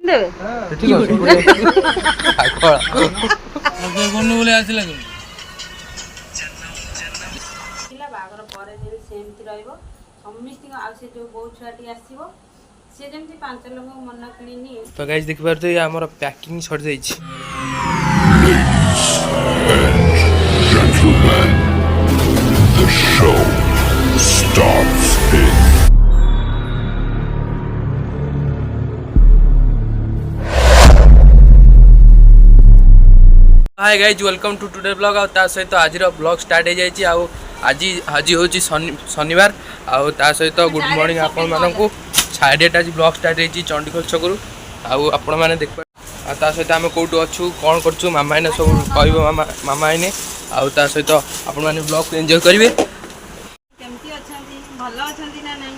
ठीक है कोन बोले आसिला कि बागर पर सेमती रहिबो समिस्ती आ से जो बहुत छुआटी आसीबो से जेमती 5 लोग मन किनी तो गाइस देख पार तो ये हमर पैकिंग छड़ जाई छी Gentlemen, the show starts in hi guys welcome to today blog आ सहित आज ब्लॉग स्टार्ट हो जाए आज आज हूँ शनिवार आ सहित गुड मॉर्निंग आपण मानक छाड़िया आज ब्लॉग स्टार्ट हो चंडीगढ़ छकरू आपण मैंने देख सहित आम कौटू अच्छू कौन करूँ मामा आने सब कह मामा आने आ सहित आपण मैंने ब्लॉग को एंजॉय करेंगे केमती अछंती भलो अछंती ना नहीं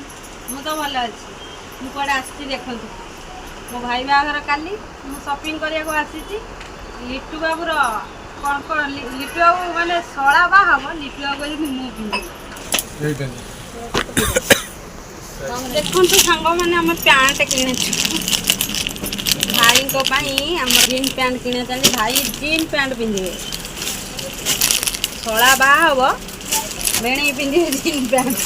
मु तो भलो अछि मु कोडा आछि देखंतु मो भाई बागर काली मु शॉपिंग करिया को आछि लिट्टू बाबूर कौन कौन लिट्टू बाबू माने सड़ा बा हम लिट्टू बाबू मु पिंदी देखो तो सांग माने हम पैंट किने भाई को पाई हम जीन पैंट किने चली भाई जीन पैंट पिंदिबे सड़ा बा हम बेणी पिंदी जीन पैंट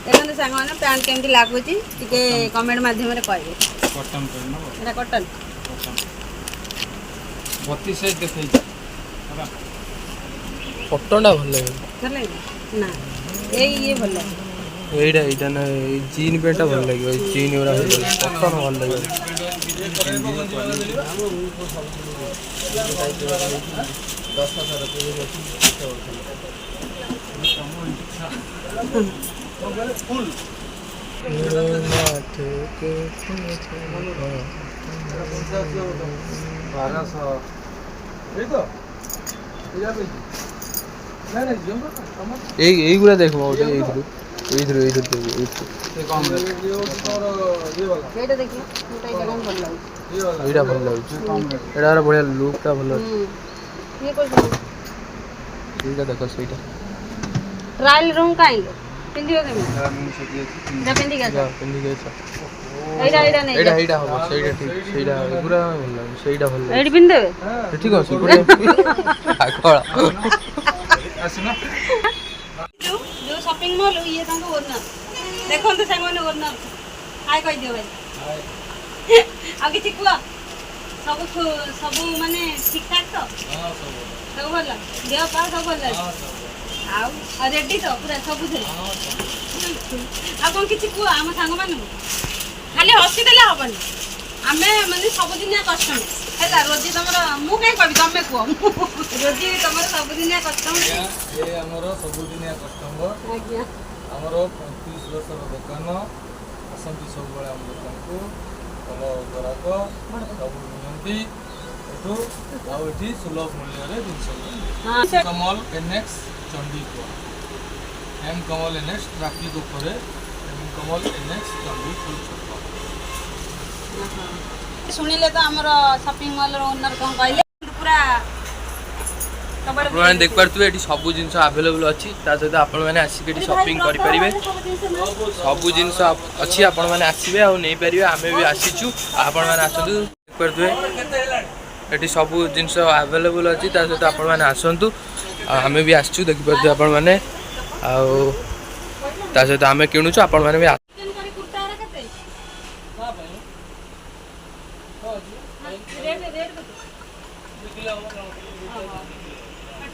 देखो तो सांग माने पैंट केमती लागुची टिके कमेंट माध्यम रे कहबे कॉटन करना एटा कॉटन 32 साइज देखै फोटोटा भल लगे ना ये भल लगे एइडा एइडा ना जीन पेंटा भल लगे जीन ओरा फोटो भल लगे এইগুলা দেখো ওটা এইগুলো এইগুলো এইগুলো কম এইটা দেখি এটা কম ভাল লাগে এইটা ভাল লাগে এটার বড়িয়া লুকটা ভাল আছে ये कोई এইটা দেখো সেইটা ट्रायल रूम काई पिंदियो के में जा पिंदी का पिंदी गैसा এইটা এইটা নেই এইটা এইটা হবে সেইটা ঠিক সেইটা পুরা ভাল লাগে সেইটা ভাল লাগে এইটা পিন দেবে ঠিক আছে পুরা আকড়া আসনা जो शॉपिंग मॉल ये तांको ओनर देखो तो संग माने ओनर हाय कह दियो भाई हाय आ किछि कुआ सब सब माने ठीक ठाक तो हां सब भल देह पा सब भल आ रेडी तो पूरा सब थे आ कोन किछि कुआ हम संग माने खाली हसी देले हबनी आमे माने सब दिनिया कस्टमर हैला रोजी तमरा मु काई कहबी तमे को रोजी तमरा सब दिनिया कस्टमर ये हमरो सब दिनिया कस्टमर आज्ञा हमरो 35 वर्षर दुकान असंती सब बळे हम दुकान को तमो ग्राहक सब नियंती एठो आउठी सुलभ मूल्य रे दिन हां कमल एनएक्स चंडीगढ़ एम कमल एनएक्स ट्रैफिक ऊपर एम कमल एनएक्स चंडीगढ़ सुनिले तो हमर शॉपिंग मॉल रो ओनर कोन कहले पूरा आपण देख पारतु एठी सब जिंस अवेलेबल अछि ता सहित आपण माने आसी के शॉपिंग करि परिबे सब जिंस अछि आपण माने आसीबे आ नै परिबे हमें भी आसीचु आपण माने आसंतु देख पारतु एठी सब जिंस अवेलेबल अछि ता सहित आपण माने आसंतु हमें भी आसचु देख पारतु आपण माने आ ता सहित हमें किनुचु आपण माने भी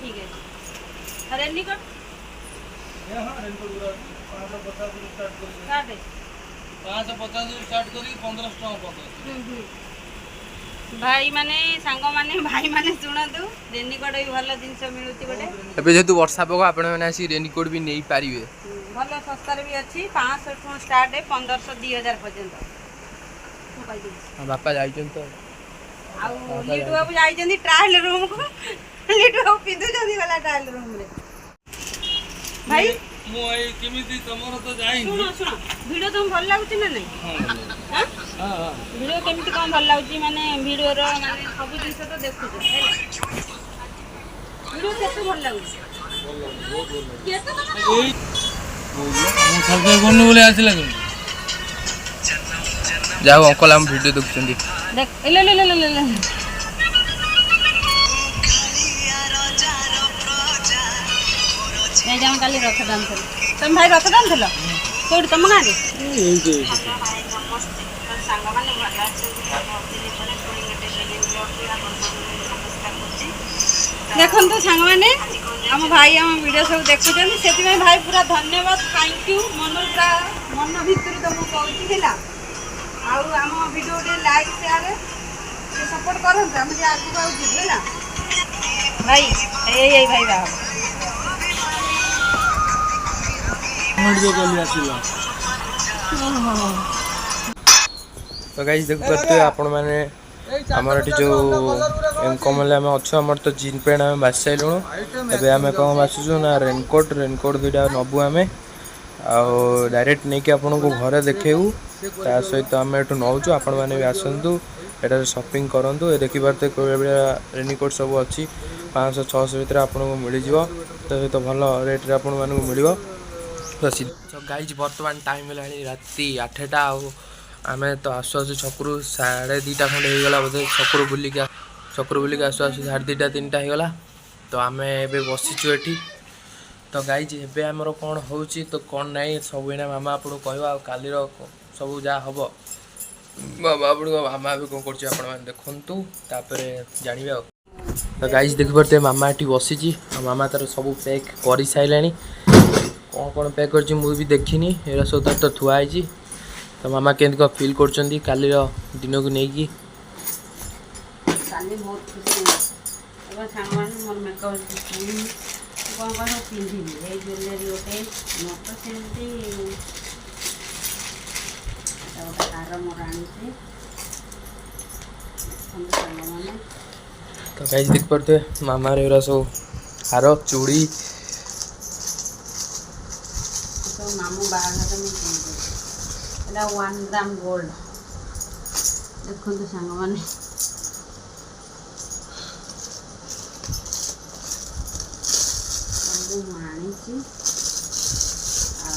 ठीक है रेनकोट ये हां रेनकोट 550 स्टार्ट करी काटे 550 स्टार्ट करी 15 टका पड़तो भाई माने सांग माने भाई माने सुनतु रेनकोट भी भलो जिंस मिलुती गोटे एबे जेतु वर्षा पको आपण माने आसी रेनकोट भी नै पारिबे भलो सस्ता रे भी अछि 500 टका स्टार्ट है 1500 2000 पर्यंत मु कहि दी बापा जाइछन तो आ लिटू बाबू जाइछन ट्रायल रूम को लिटू बाबू पिदु जदी वाला ट्रायल रूम रे भाई मु आई केमिति तमरो तो जाई सुनो सुनो वीडियो तुम भल लागुची ना नहीं हां हां वीडियो केमिति कम भल लागुची माने वीडियो रो माने सब जिंस तो देखु छ वीडियो केते भल लागुची केते तो मु सबके कोन बोले आसिला कि ଯାଉ ଅଙ୍କଲ ଆମ ଭିଡ଼ିଓ ଦେଖୁଛନ୍ତି। देख ले ले ले ले ले ए जाम काली रथ दान थे तुम भाई रथ दान थलो कोड तुम गां रे देखन तो सांग माने हम भाई हम वीडियो सब देखुछन सेति में भाई पूरा धन्यवाद थैंक यू मन पूरा मन भीतर तो मु कहूची थिला आ हम वीडियो दे लाइक शेयर सपोर्ट करन हम जे आगु आउ जिबे ना भाई ए भाई बा तो गाइस देख पाते आपण माने हमर एटी जो इनकम ले हम अच्छो हमर तो जीन पेंट हम बास साइलु एबे हम कोन बासुछु ना रेनकोट दुटा नबु हमें आ डायरेक्ट नहीं कि आपन को घरे देखेउ ता सहित हम एटु नौचु आपण माने भी आसंतु एटा शॉपिंग करंतु ए देखि बाते रेनकोट सब अछि 500 600 भीतर आपन को मिली जिवो तो भलो रेट रे आपन माने को मिलिवो तो गाइज बर्तमान टाइम है राति 8टा आम तो आसु आसु छकरू 2:30 खंडे होगा बोधे छकरू बुलिक आसु आसु 2:30 3टा होगा तो आम ए बसीचु एठी तो गाइज एबे आमर कौन होची तो कौन नहीं सब इना मामा आपको कहवा कालीर सब जहाँ हम मामा आप मामा भी कौन कर देखु तापर जानवे आ तो गाइज देख पारे मामा ये बसी मामा तार सब पैक कर सारे कौन कौन पैक कर भी देखनी एरा सब तो थुआई तो मामा केंद को फील कर दिन को नहीं तो गाइस देख पाते मामा रे सब हार चूड़ी मामू बाहर एटा 1 ग्राम गोल्ड देखो तो सांग माने सब मानी छी आ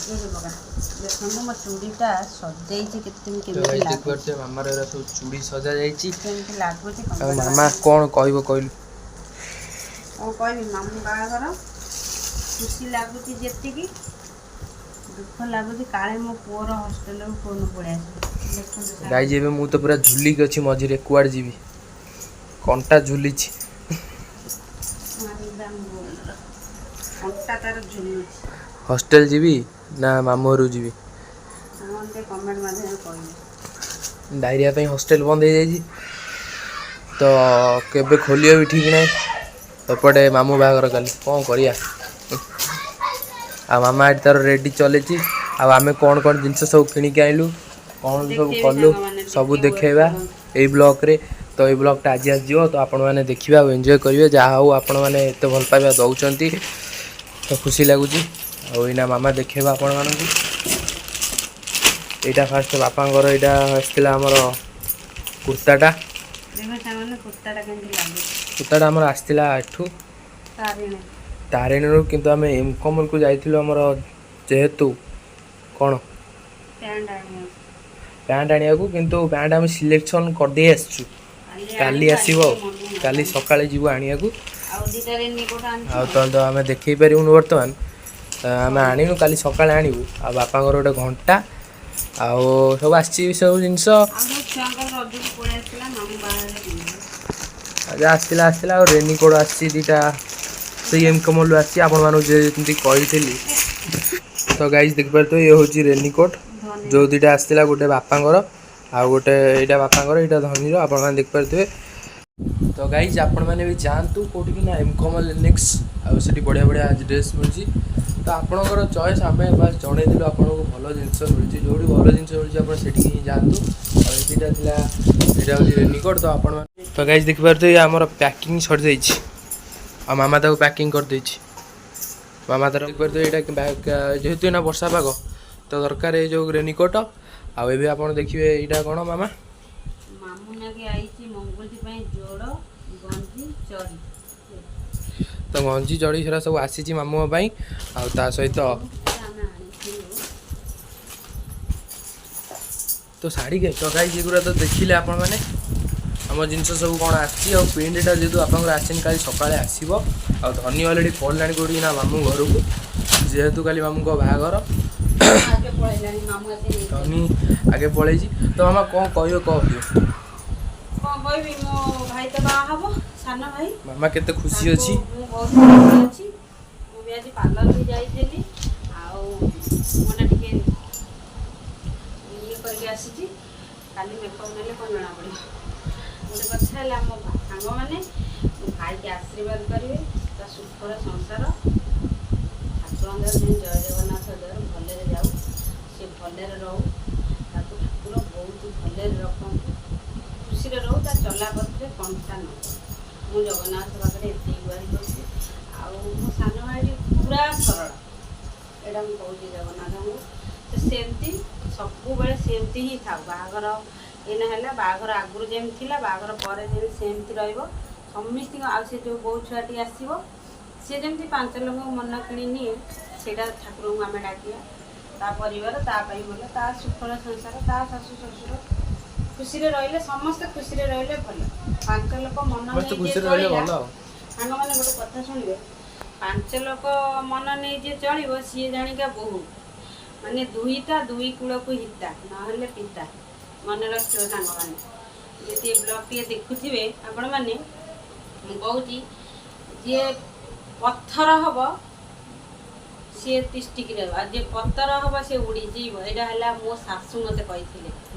ये बगा देखो मो चूड़ीटा सजाई छी केते देख पाते मामा रे सब चूड़ी सजा जाई छी केते लागो छी मामा कोन कहबो कहलु ओ कहबी मामू बाहर खुशी लगुच जी दुख लगुच काले मो पुअर हॉस्टल फोन पड़े गाई जेबे मु तो पूरा झुली के अछि मझिरे कुआड जीवी कंटा झुली छी कंटा तार झुली हॉस्टल जीवी ना मामूरू जीवी हमते कमेंट माध्यम कहू डायरिया पे हॉस्टल बंद हो जाई तो केबे खोलियो भी ठीक नहीं एपटे मामू बागर काली कौन करिया आ मामा तार रेडी चले आम कौन कौन जिनस सब किणिक आइलु कौन सब कलु सब देखा यही ब्लॉग रे तो ये ब्लॉगटा आज आसो तो आपण मैंने देखा और एंजॉय करेंगे जहाँ हो आपण मैंने एत भल पाइबा दौरान तो खुशी लगुच आईना मामा देखा आपण मान यहाँ फास्ट बापांर यहाँ आसला आमर कुर्ताटा कुर्ताटा आमर आसला एठू तारिणी किंतु आम इनकम को जाइलु आमर जेहेतु कौन पैंट आने को किंतु पैंट आम सिलेक्शन कर दे आसचु काली आसो काली सकाळे जीव आनिया को तो आम देखई पारूँ बर्तमान आम आणु काली सकाळे आणबू आ बापा गोटे घंटा आउ सब आसी सब जिनस आसला आसला रेनिकोट आसी दीटा से इनकम आसी आपण कही तो गाइज देख पारे ये हूँ रेनिकोट जो दुटा आसला गोटे बापांर आ गोटे यहाँ बापांर यहाँ धनीर आपण देख पारे तो गाइज आपण मैंने भी जातु कौटी कि ना इनकम लिनिक्स आठी बढ़िया बढ़िया ड्रेस मिली तो आपणकर चॉइस आम बस जनईलु आपको भल जिनस मिली जो भल जिन मिली आप जातु दुटा थी यहाँ हूँ रेनिकोट तो आप तो गाइज देख पारे आमर पैकिंग सरी जाइए आ मामा ताको पैकिंग कर देछि मामा तार कर दे एटा जेहेतु ना वर्षा पाग तो दरकार ए जो रेनिकोट आ एबे आपण देखिबे एटा कोन मामा मामू ना के आइछि मंगलती पई जोड़ो गंजी चड़ी तो गंजी चड़ी सेरा सब आसी छि मामू पई आ ता सहित तो शाढ़ी के तो गाइस एगुरा तो देखिले आपण मैंने आम जिनस सब कौन आसी पेंटा जेहतु आप आसनी काली सकाଳେ आसब आ धनी अलरेडी पड़लानी कौटी ना मामू घर को जेहेतु काली मामू को बाहागर धनी आगे पलैची तो मामा कौन कह कह कहबी मो भाई तो बाहा हबो सान भाई मामा केते खुशी अछि मु बहुत खुशी अछि मु भी आज पार्लर भी जाइଥିଲି ଆଉ मोना टिके ये करके आसीची काली मेकअप नेले कोन जणा पड़ी गोटे कथा है मो सांग माने भाई के आशीर्वाद करेंगे ता सुखर संसार ठाकुर जय जगन्नाथ दर भले जाऊ से भले रहू ताकू ठाकुर बहुत भले रखूँ खुशी रहू ता चला पथरे कंटा न मु जगन्नाथ पाखे एत गुहारी कर मो सान भाई पूरा सरल एटा मुझे कहूँ जगन्नाथ को तो सेमती सबुबले सेमती ही था बाहागर एना है बाहागर आगुरी जमी थी बाहागर पर सेमती रमिस्त से जो बो छुआटी आसो सी जमी 5 लोक मन कि निए से ठाकुर को आम डाकिया ता परिवार तापाई भल ता सुखर संसार ता शाशु शशुर खुशी रे समस्ते खुशी रे भल 5 लोक मन सांग मैंने गोटे कथा शुणवे 5 लोक मन नहीं जे चलो सी जाणिका बहु माने दुईटा दुई कूल को हिता ना पिता मन रखियो सांग मैंने जी ब्लॉग टे देखुवे आपण मैंने कहूँ जी पत्थर हम सी तिष्टिकी रहा जे पत्थर हम सी उड़ी जीव यहाँ मो शाशु मत कही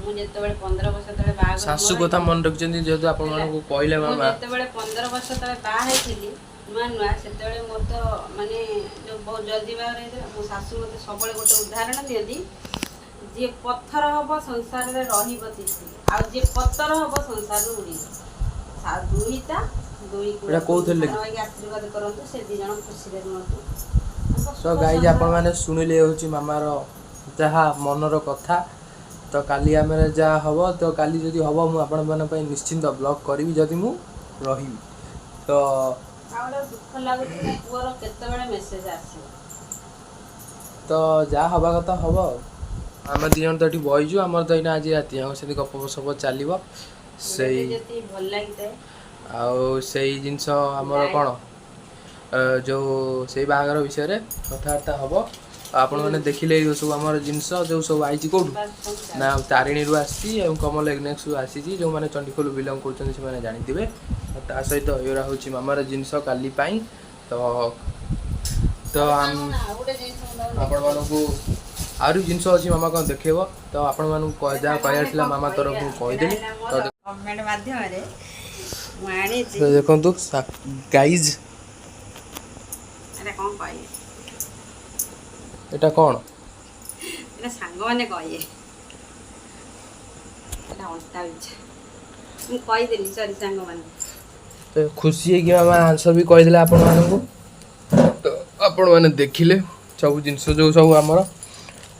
मुझे 15 वर्ष तले बाहा शाशु कथा मन रखिछन जेहेतु आपण मानको कहले मामा जेतेबेले 15 वर्ष तले बाहा हेतिली नुआ नुआ सेतेबेले मोर तो माने जो बहुत जल्दी बाहा रही मो शाशु मत सब गोटे उदाहरण दियंती जे पत्थर हम संसार रे रहिब तिष्टिकी आ जे पत्थर हम संसार रे उड़ी दुईटा दुई एटा कोथले आशीर्वाद करंतु से दी जण खुशी रे रहंतु सो गाइज आपण माने सुनिले होची मामार जहा मनर कथा तो काली आम जहाँ हम तो काली जदि हम मुझे निश्चिंत ब्लॉग करी जदि मु रही तो दुख लगुच पुअर केतबेले मेसेज आसी तो जहाँ हवा कथा हम आम दी जन तो ये बहीचु आम तो यहाँ आज राति से गप सप चलो से भल लगी से जिनस आमर कौन जो से बाहागर विषय कथबार्ता हम आपण मैंने देखिले सब आम जिनस जो सब आई कौटू ना तारिणी रु आसी कमल एग्नेक्स रु आसी जो मैंने चंडीखोल बिलंग कर जानते ता सहित एरा हूँ मामार जिनस काली तो तो आपण मानू आरु जिनस अच्छी मामा कौन देखेब तो आपण मानू जहाँ कहला मामा तरफ कहीदेली तो देखु गाइज एटा कौन एटा सांग माने कहिए एटा अंता बिछा मु कहि देली सॉरी सांग माने तो खुशी है कि मामा आंसर भी कहि देले आपण मानू तो आपण माने देखिले सब जिनस जो सब आमर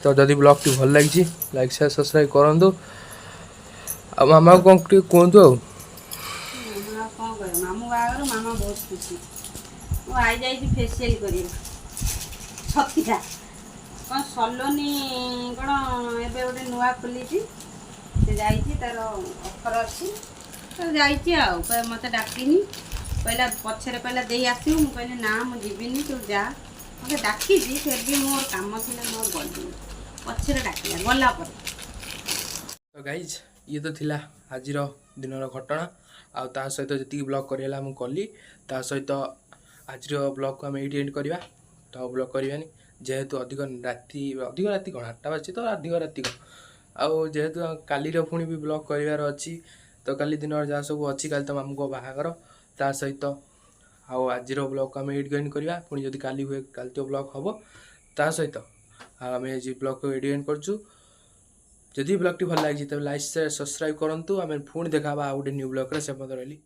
तो जदि ब्लॉग टी भल लगी लाइक शेयर सब्सक्राइब करंतु आ मामा को कहतु मामू बागर मामा बहुत खुशी मु आई जाई फेशियल करी छतिया कौन सलोनी कौन एबे गोटे नुआ खोली से जाइए तार अफर अच्छी तो जाइए मत डाकिनी कहला पछरे कहला दे आसू मु कहले ना मु जीविनी तू जा मत डाकी फिर भी मोर काम थी मोर गली पछरे डाकिला गला पर तो गाइज ये तो थिला आजिर दिनर घटना आ ता सहित जी ब्लॉग करेला मु कली ता सहित आजिर ब्लॉग को आम ये एंड करवा तो ब्लॉग करवानी जेहेतु अधिक राति कौन 8टा बाजी तो अधिक राति आउ जेहेतु काली पुणी भी ब्लॉग करार अच्छी तो काली दिन जहाँ सब अच्छी काली तो मामू को बाहागर ता सहित आउ आज ब्लॉग को आम एंड करवा पुणी जब काली हुए काली तो ब्लॉग हम ता सहित आम ब्लॉग को एंड करचु जदि ब्लॉग टी भल लगी तब लाइक शेयर सब्सक्राइब करूँ आम पुणी देखा गोटे न्यू ब्लॉग से रही।